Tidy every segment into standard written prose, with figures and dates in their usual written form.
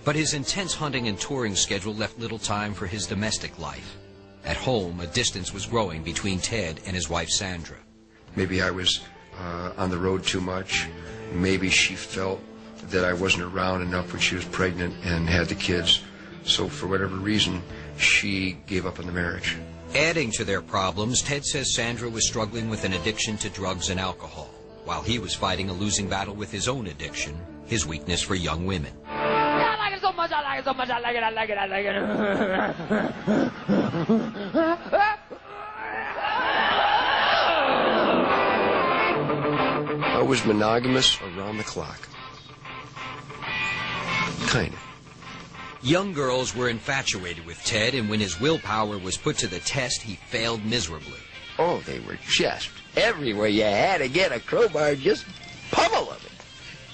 But his intense hunting and touring schedule left little time for his domestic life. At home, a distance was growing between Ted and his wife, Sandra. Maybe I was on the road too much. Maybe she felt that I wasn't around enough when she was pregnant and had the kids. So for whatever reason, she gave up on the marriage. Adding to their problems, Ted says Sandra was struggling with an addiction to drugs and alcohol, while he was fighting a losing battle with his own addiction, his weakness for young women. I like it so much, I like it so much, I like it, I like it, I like it. I was monogamous around the clock. Kind of. Young girls were infatuated with Ted, and when his willpower was put to the test, he failed miserably. Oh, they were just everywhere. You had to get a crowbar, just pummel them.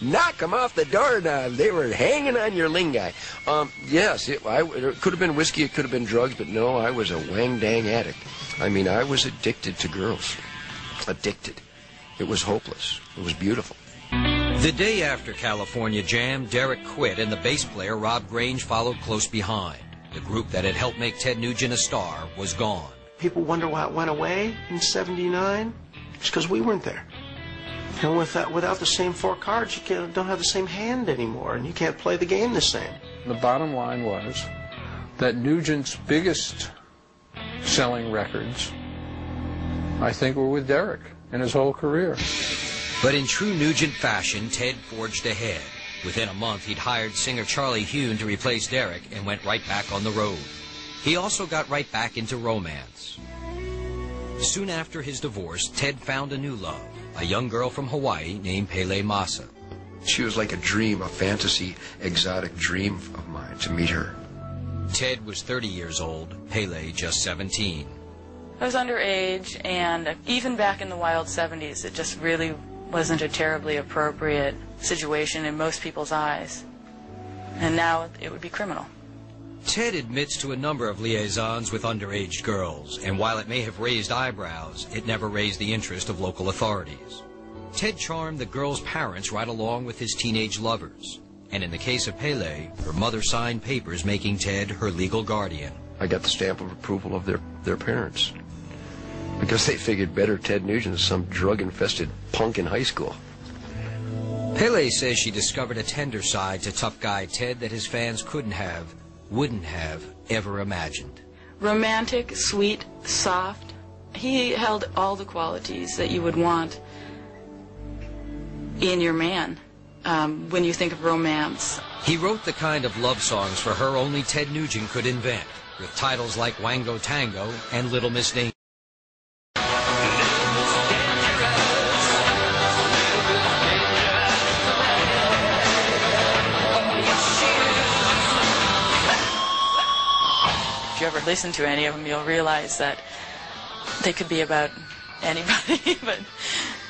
Knock them off the doorknob. They were hanging on your lingai. Yes, it could have been whiskey, it could have been drugs, but no, I was a wang-dang addict. I mean, I was addicted to girls. Addicted. It was hopeless. It was beautiful. The day after California Jam, Derek quit, and the bass player, Rob Grange, followed close behind. The group that had helped make Ted Nugent a star was gone. People wonder why it went away in '79. It's because we weren't there. And without the same four cards, you don't have the same hand anymore, and you can't play the game the same. The bottom line was that Nugent's biggest selling records, I think, were with Derek in his whole career. But in true Nugent fashion, Ted forged ahead. Within a month, he'd hired singer Charlie Hune to replace Derek and went right back on the road. He also got right back into romance. Soon after his divorce, Ted found a new love, a young girl from Hawaii named Pele Massa. She was like a dream, a fantasy, exotic dream of mine to meet her. Ted was 30 years old, Pele just 17. I was underage, and even back in the wild 70s, it just really wasn't a terribly appropriate situation in most people's eyes. And now it would be criminal. Ted admits to a number of liaisons with underage girls, and while it may have raised eyebrows, it never raised the interest of local authorities. Ted charmed the girls' parents right along with his teenage lovers. And in the case of Pele, her mother signed papers making Ted her legal guardian. I got the stamp of approval of their parents. Because they figured better Ted Nugent than some drug-infested punk in high school. Pele says she discovered a tender side to tough guy Ted that his fans wouldn't have ever imagined. Romantic, sweet, soft. He held all the qualities that you would want in your man when you think of romance. He wrote the kind of love songs for her only Ted Nugent could invent, with titles like Wango Tango and Little Miss Danger. If you ever listen to any of them, you'll realize that they could be about anybody, but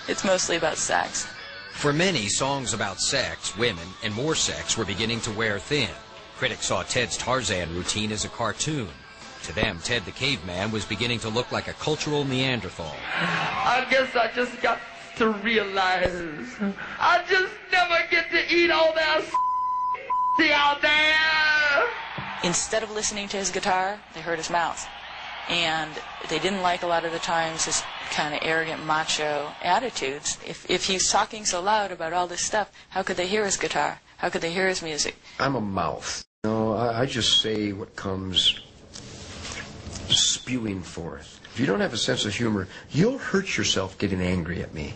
it's mostly about sex. For many, songs about sex, women, and more sex were beginning to wear thin. Critics saw Ted's Tarzan routine as a cartoon. To them, Ted the Caveman was beginning to look like a cultural Neanderthal. I guess I just got to realize I just never get to eat all that out there. Instead of listening to his guitar, they heard his mouth. And they didn't like a lot of the times his kind of arrogant macho attitudes. If he's talking so loud about all this stuff, how could they hear his guitar? How could they hear his music? I'm a mouth. No, I just say what comes spewing forth. If you don't have a sense of humor, you'll hurt yourself getting angry at me.